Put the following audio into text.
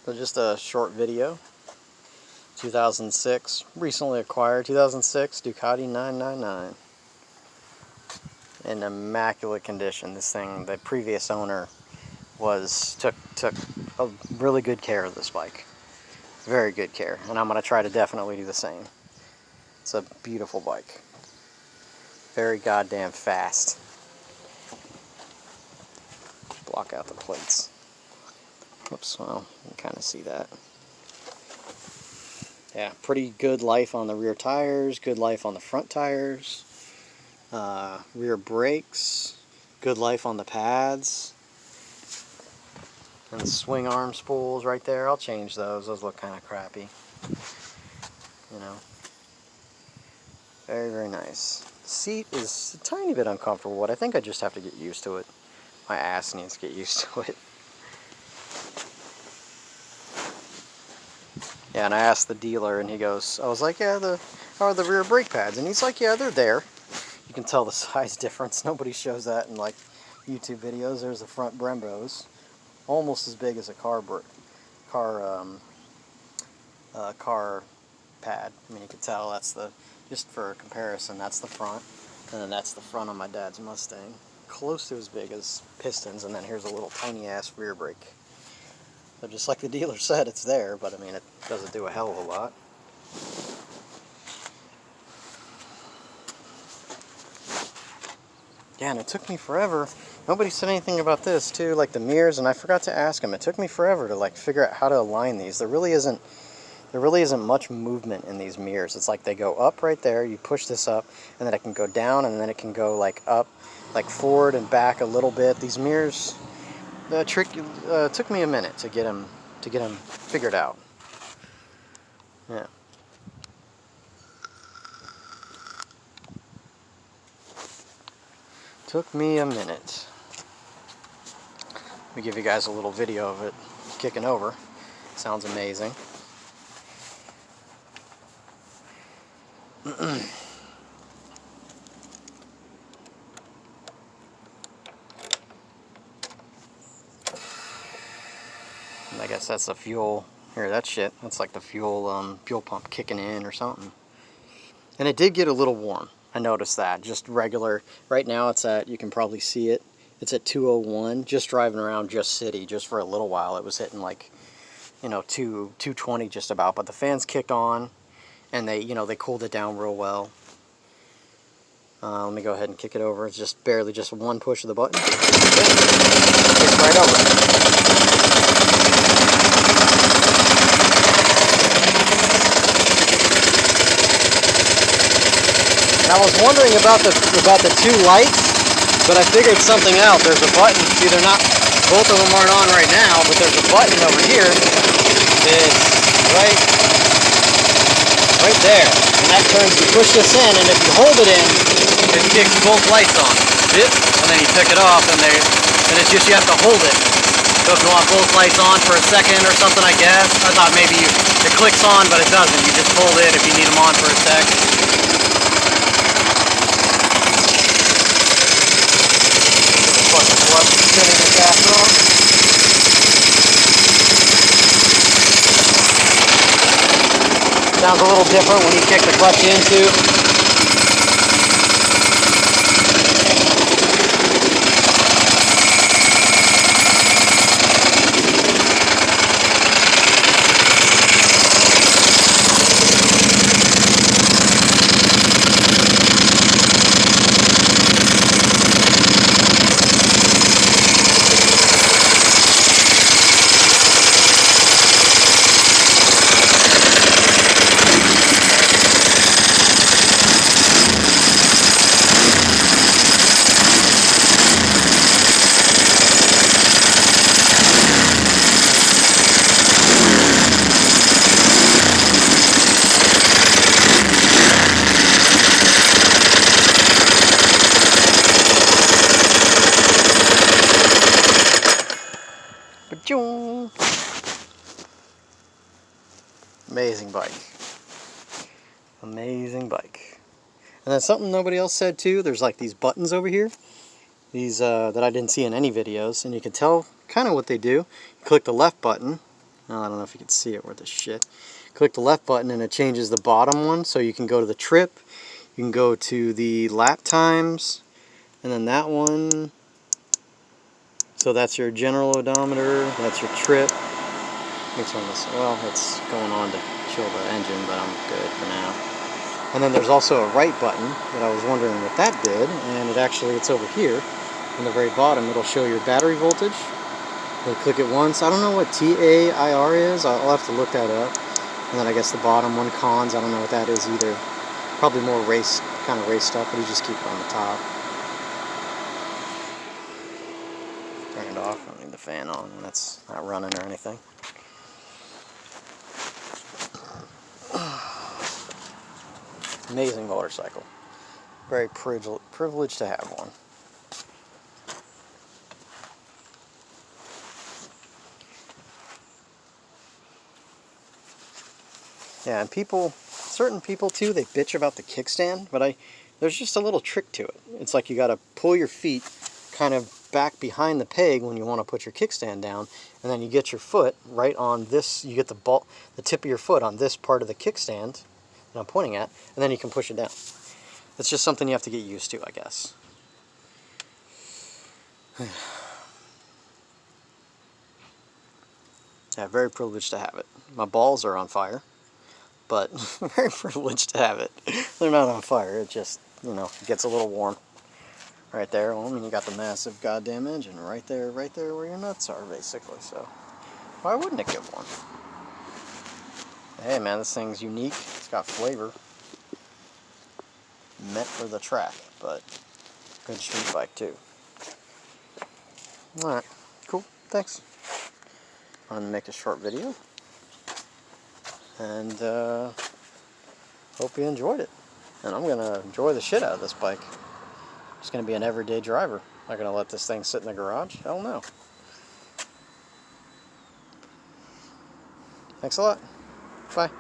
So just a short video. 2006, recently acquired 2006 Ducati 999. In immaculate condition. This thing, the previous owner took a really good care of this bike. Very good care, and I'm going to try to definitely do the same. It's a beautiful bike. Very goddamn fast. Block out the plates. Whoops, well, you can kind of see that. Yeah, pretty good life on the rear tires, good life on the front tires, rear brakes, good life on the pads, and the swing arm spools right there. I'll change those. Those look kind of crappy. You know, very, very nice. The seat is a tiny bit uncomfortable, but I think I just have to get used to it. My ass needs to get used to it. Yeah, and I asked the dealer, and he goes, I was like, yeah, how are the rear brake pads? And he's like, yeah, they're there. You can tell the size difference. Nobody shows that in, like, YouTube videos. There's the front Brembos, almost as big as a car pad. I mean, you can tell that's just for comparison, that's the front, and then that's the front on my dad's Mustang. Close to as big as pistons, and then here's a little tiny-ass rear brake. So just like the dealer said, it's there, but I mean, it doesn't do a hell of a lot. Yeah, and it took me forever. Nobody said anything about this, too, like the mirrors, and I forgot to ask them. It took me forever to, like, figure out how to align these. There really isn't much movement in these mirrors. It's like they go up right there, you push this up, and then it can go down, and then it can go, like, up, like, forward and back a little bit. These mirrors... took me a minute to get them figured out. Yeah. Took me a minute. Let me give you guys a little video of it kicking over. Sounds amazing. I guess that's the fuel. Here, that shit. That's like the fuel pump kicking in or something. And it did get a little warm. I noticed that. Just regular. Right now it's at, you can probably see it. It's at 201. Just driving around just city, just for a little while. It was hitting like, you know, 220 just about. But the fans kicked on, and they cooled it down real well. Let me go ahead and kick it over. It's just barely just one push of the button. It's right over. I was wondering about the two lights, but I figured something out. There's a button. See, they're not, both of them aren't on right now, but there's a button over here. It's right there, and that turns. You push this in, and if you hold it in, it kicks both lights on. And then you pick it off, and it's just you have to hold it. So if you want both lights on for a second or something, I guess. I thought maybe it clicks on, but it doesn't. You just hold it if you need them on for a sec. Spinning the gas off. Sounds a little different when you kick the clutch in too. Amazing bike. Amazing bike. And then something nobody else said too, there's like these buttons over here. These that I didn't see in any videos, and you can tell kind of what they do. You click the left button, Oh, I don't know if you can see it worth a shit. Click the left button and it changes the bottom one, so you can go to the trip, you can go to the lap times, and then that one. So that's your general odometer, that's your trip. Let me turn this, well, it's going on to chill the engine, but I'm good for now. And then there's also a right button that I was wondering what that did, and it's over here. On the very bottom, it'll show your battery voltage. You'll click it once. I don't know what TAIR is. I'll have to look that up. And then I guess the bottom one, cons, I don't know what that is either. Probably more kind of race stuff, but you just keep it on the top. Turn it off. I don't need the fan on when it's not running or anything. Amazing motorcycle. Very privileged to have one. Yeah, and certain people too, they bitch about the kickstand, but there's just a little trick to it. It's like you got to pull your feet kind of back behind the peg when you want to put your kickstand down, and then you get your foot right on this, you get the tip of your foot on this part of the kickstand that I'm pointing at, and then you can push it down. It's just something you have to get used to, I guess. Yeah, very privileged to have it. My balls are on fire, but very privileged to have it. They're not on fire, it just, it gets a little warm. Right there, well, I mean, you got the massive goddamn engine right there where your nuts are, basically, so why wouldn't it get warm? Hey man, this thing's unique, it's got flavor. Meant for the track, but good street bike too. Alright, cool, thanks. I'm going to make a short video, and hope you enjoyed it. And I'm going to enjoy the shit out of this bike. It's going to be an everyday driver. Not going to let this thing sit in the garage. Hell no. Thanks a lot. Bye.